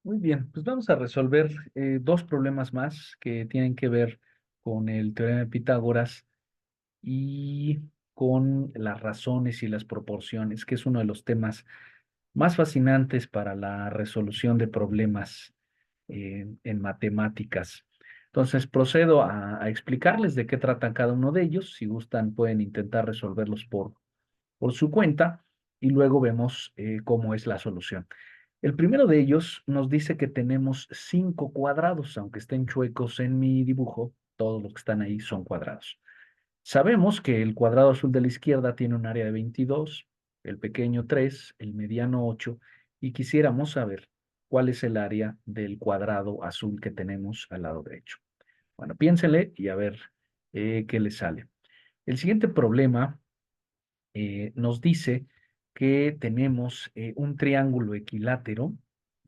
Muy bien, pues vamos a resolver dos problemas más que tienen que ver con el teorema de Pitágoras y con las razones y las proporciones, que es uno de los temas más fascinantes para la resolución de problemas en matemáticas. Entonces, procedo a explicarles de qué tratan cada uno de ellos. Si gustan, pueden intentar resolverlos por su cuenta y luego vemos cómo es la solución. El primero de ellos nos dice que tenemos cinco cuadrados, aunque estén chuecos en mi dibujo, todos los que están ahí son cuadrados. Sabemos que el cuadrado azul de la izquierda tiene un área de 22, el pequeño 3, el mediano 8, y quisiéramos saber cuál es el área del cuadrado azul que tenemos al lado derecho. Bueno, piénsenle y a ver qué les sale. El siguiente problema nos dice que tenemos un triángulo equilátero,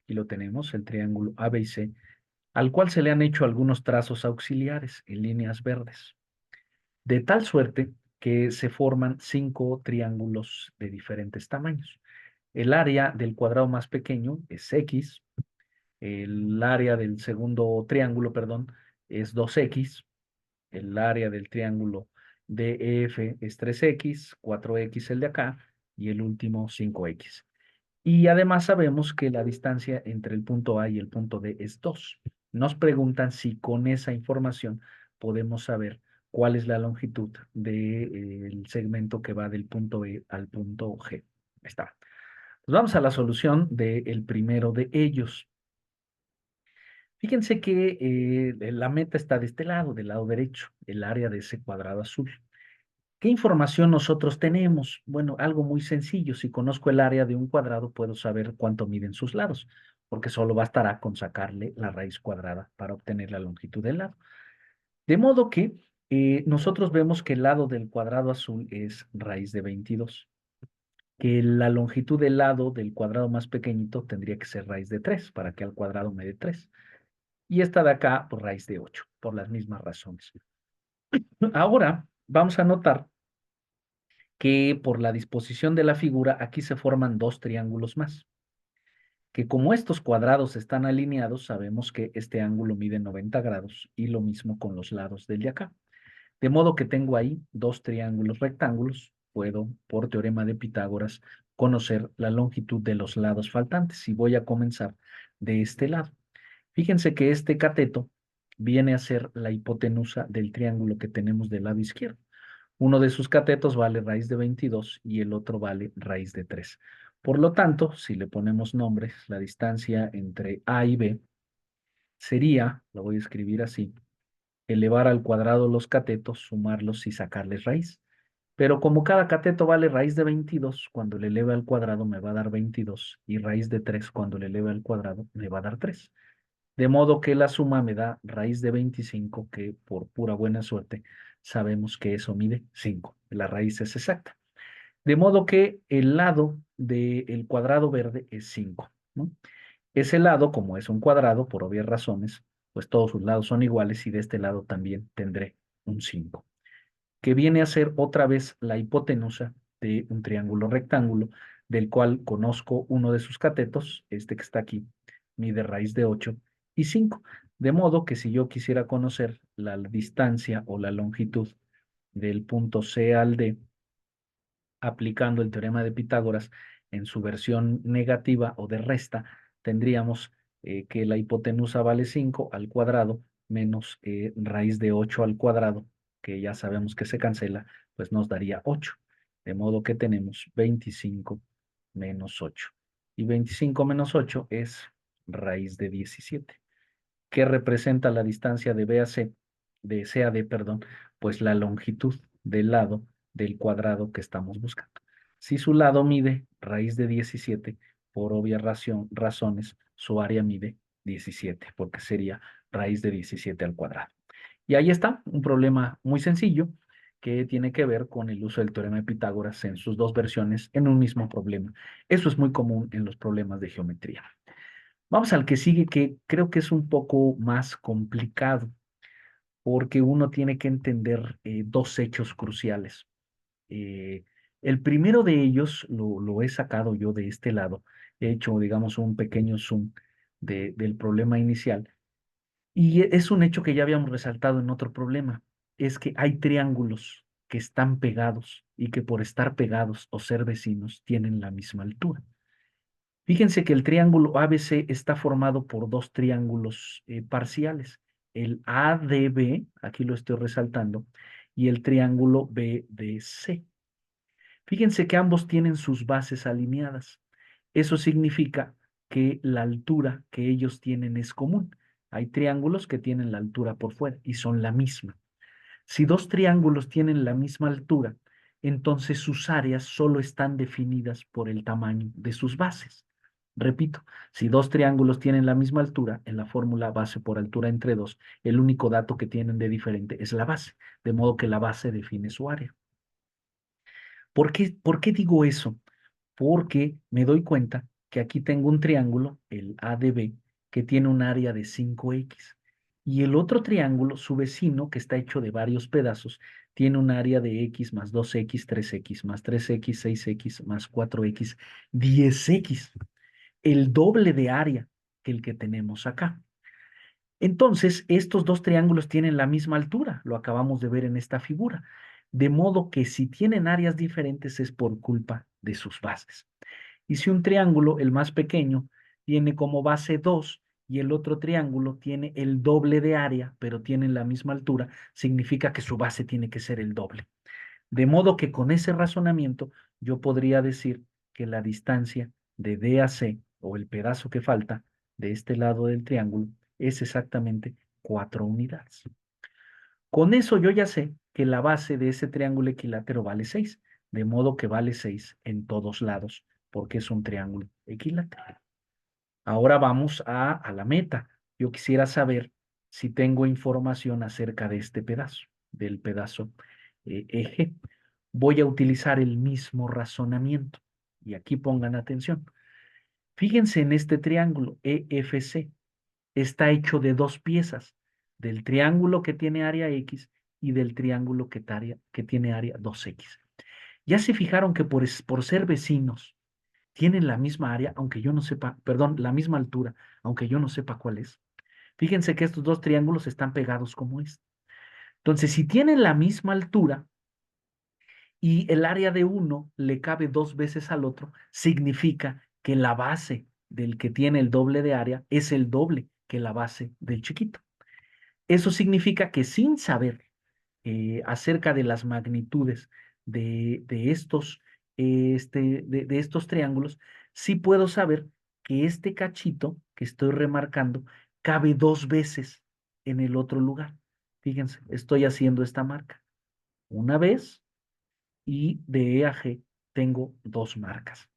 aquí lo tenemos, el triángulo ABC, al cual se le han hecho algunos trazos auxiliares en líneas verdes, de tal suerte que se forman cinco triángulos de diferentes tamaños. El área del cuadrado más pequeño es X, el área del segundo triángulo, perdón, es 2X, el área del triángulo DEF es 3X, 4X el de acá y el último 5X. Y además sabemos que la distancia entre el punto A y el punto D es 2. Nos preguntan si con esa información podemos saber cuál es la longitud del segmento que va del punto E al punto G. Ahí está. Pues vamos a la solución del primero de ellos. Fíjense que la meta está de este lado, del lado derecho, el área de ese cuadrado azul. ¿Qué información nosotros tenemos? Bueno, algo muy sencillo. Si conozco el área de un cuadrado, puedo saber cuánto miden sus lados, porque solo bastará con sacarle la raíz cuadrada para obtener la longitud del lado. De modo que nosotros vemos que el lado del cuadrado azul es raíz de 22, que la longitud del lado del cuadrado más pequeñito tendría que ser raíz de 3 para que al cuadrado me dé 3. Y esta de acá, por raíz de 8, por las mismas razones. Ahora vamos a notar que por la disposición de la figura aquí se forman dos triángulos más, que como estos cuadrados están alineados, sabemos que este ángulo mide 90 grados y lo mismo con los lados del de acá. De modo que tengo ahí dos triángulos rectángulos, puedo, por teorema de Pitágoras, conocer la longitud de los lados faltantes y voy a comenzar de este lado. Fíjense que este cateto viene a ser la hipotenusa del triángulo que tenemos del lado izquierdo. Uno de sus catetos vale raíz de 22 y el otro vale raíz de 3. Por lo tanto, si le ponemos nombres, la distancia entre A y B sería, lo voy a escribir así, elevar al cuadrado los catetos, sumarlos y sacarles raíz. Pero como cada cateto vale raíz de 22, cuando le eleve al cuadrado me va a dar 22 y raíz de 3 cuando le eleve al cuadrado me va a dar 3. De modo que la suma me da raíz de 25, que por pura buena suerte sabemos que eso mide 5. La raíz es exacta. De modo que el lado del cuadrado verde es 5, ¿no? Ese lado, como es un cuadrado, por obvias razones, pues todos sus lados son iguales y de este lado también tendré un 5, que viene a ser otra vez la hipotenusa de un triángulo rectángulo, del cual conozco uno de sus catetos, este que está aquí, mide raíz de 8 y 5. De modo que si yo quisiera conocer la distancia o la longitud del punto C al D, aplicando el teorema de Pitágoras en su versión negativa o de resta, tendríamos que la hipotenusa vale 5 al cuadrado menos raíz de 8 al cuadrado, que ya sabemos que se cancela, pues nos daría 8. De modo que tenemos 25 menos 8. Y 25 menos 8 es raíz de 17. ¿Qué representa la distancia de B a C, de C a D, perdón? Pues la longitud del lado del cuadrado que estamos buscando. Si su lado mide raíz de 17, por obvias razones, su área mide 17, porque sería raíz de 17 al cuadrado. Y ahí está, un problema muy sencillo que tiene que ver con el uso del teorema de Pitágoras en sus dos versiones en un mismo problema. Eso es muy común en los problemas de geometría. Vamos al que sigue, que creo que es un poco más complicado, porque uno tiene que entender dos hechos cruciales. Eh, el primero de ellos lo he sacado yo de este lado. He hecho, digamos, un pequeño zoom del problema inicial. Y es un hecho que ya habíamos resaltado en otro problema, es que hay triángulos que están pegados y que por estar pegados o ser vecinos tienen la misma altura. Fíjense que el triángulo ABC está formado por dos triángulos parciales, el ADB, aquí lo estoy resaltando, y el triángulo BDC. Fíjense que ambos tienen sus bases alineadas. Eso significa que la altura que ellos tienen es común. Hay triángulos que tienen la altura por fuera y son la misma. Si dos triángulos tienen la misma altura, entonces sus áreas solo están definidas por el tamaño de sus bases. Repito, si dos triángulos tienen la misma altura, en la fórmula base por altura entre dos, el único dato que tienen de diferente es la base, de modo que la base define su área. Por qué digo eso? Porque me doy cuenta que aquí tengo un triángulo, el ADB, que tiene un área de 5x. Y el otro triángulo, su vecino, que está hecho de varios pedazos, tiene un área de x más 2x, 3x, más 3x, 6x, más 4x, 10x. El doble de área que el que tenemos acá. Entonces, estos dos triángulos tienen la misma altura, lo acabamos de ver en esta figura. De modo que si tienen áreas diferentes es por culpa de sus bases. Y si un triángulo, el más pequeño, tiene como base 2 y el otro triángulo tiene el doble de área, pero tienen la misma altura, significa que su base tiene que ser el doble. De modo que con ese razonamiento yo podría decir que la distancia de D a C, o el pedazo que falta de este lado del triángulo, es exactamente 4 unidades. Con eso yo ya sé que la base de ese triángulo equilátero vale 6, de modo que vale 6 en todos lados, porque es un triángulo equilátero. Ahora vamos a la meta. Yo quisiera saber si tengo información acerca de este pedazo, del pedazo eje. Voy a utilizar el mismo razonamiento. Y aquí pongan atención. Fíjense en este triángulo EFC. Está hecho de dos piezas, del triángulo que tiene área X y del triángulo que tiene área 2X. Ya se fijaron que por ser vecinos tienen la misma área, aunque yo no sepa, perdón, la misma altura, aunque yo no sepa cuál es. Fíjense que estos dos triángulos están pegados como es. Entonces, si tienen la misma altura y el área de uno le cabe dos veces al otro, significa que la base del que tiene el doble de área es el doble que la base del chiquito. Eso significa que sin saber acerca de las magnitudes de estos, de estos triángulos, sí puedo saber que este cachito que estoy remarcando cabe dos veces en el otro lugar. Fíjense, estoy haciendo esta marca. Una vez y de E a G tengo dos marcas.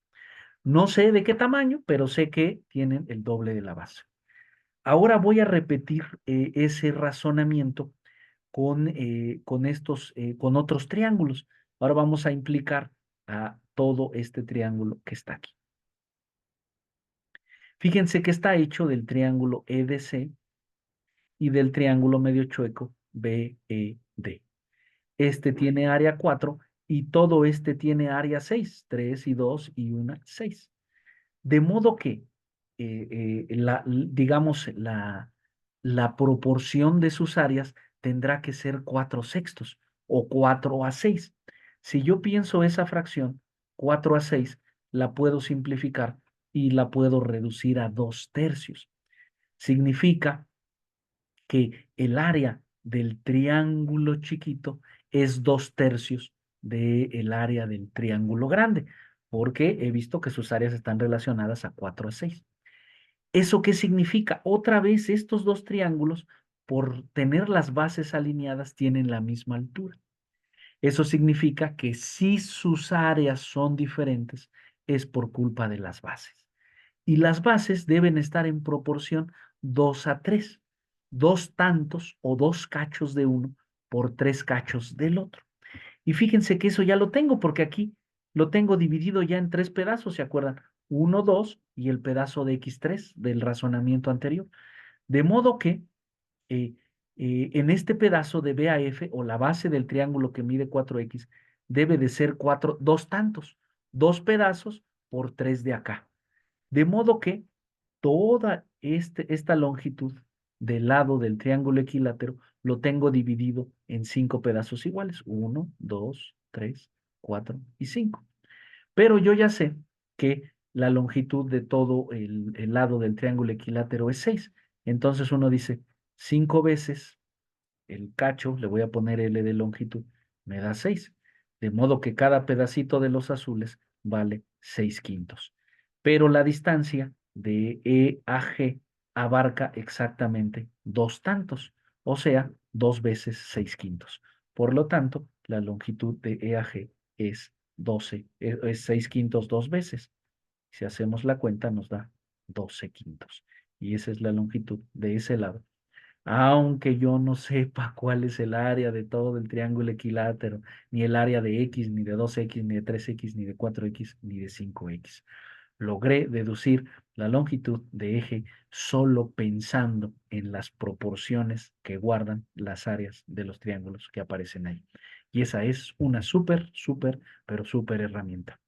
No sé de qué tamaño, pero sé que tienen el doble de la base. Ahora voy a repetir ese razonamiento con otros triángulos. Ahora vamos a implicar a todo este triángulo que está aquí. Fíjense que está hecho del triángulo EDC y del triángulo medio chueco BED. Este tiene área 4 y todo este tiene área 6, 3 y 2 y 1, 6. De modo que, digamos, la proporción de sus áreas tendrá que ser 4/6 o 4/6. Si yo pienso esa fracción, 4/6, la puedo simplificar y la puedo reducir a 2/3. Significa que el área del triángulo chiquito es 2/3 del área del triángulo grande, porque he visto que sus áreas están relacionadas a 4/6. ¿Eso qué significa? Otra vez, estos dos triángulos, por tener las bases alineadas, tienen la misma altura. Eso significa que si sus áreas son diferentes, es por culpa de las bases. Y las bases deben estar en proporción 2/3, dos tantos o dos cachos de uno por tres cachos del otro. Y fíjense que eso ya lo tengo porque aquí lo tengo dividido ya en tres pedazos, ¿se acuerdan? Uno, dos y el pedazo de x3 del razonamiento anterior. De modo que eh, en este pedazo de B a F o la base del triángulo que mide 4x debe de ser dos tantos, dos pedazos por tres de acá. De modo que toda esta longitud del lado del triángulo equilátero lo tengo dividido en 5 pedazos iguales. 1, 2, 3, 4 y 5. Pero yo ya sé que la longitud de todo el lado del triángulo equilátero es 6. Entonces uno dice 5 veces el cacho, le voy a poner L de longitud, me da 6. De modo que cada pedacito de los azules vale 6 quintos. Pero la distancia de E a G abarca exactamente dos tantos, o sea, 2 veces 6 quintos. Por lo tanto, la longitud de E a G es 12, es 6 quintos dos veces. Si hacemos la cuenta, nos da 12 quintos. Y esa es la longitud de ese lado, aunque yo no sepa cuál es el área de todo el triángulo equilátero, ni el área de X, ni de 2X, ni de 3X, ni de 4X, ni de 5X. Logré deducir la longitud de eje solo pensando en las proporciones que guardan las áreas de los triángulos que aparecen ahí. Y esa es una súper, súper, pero súper herramienta.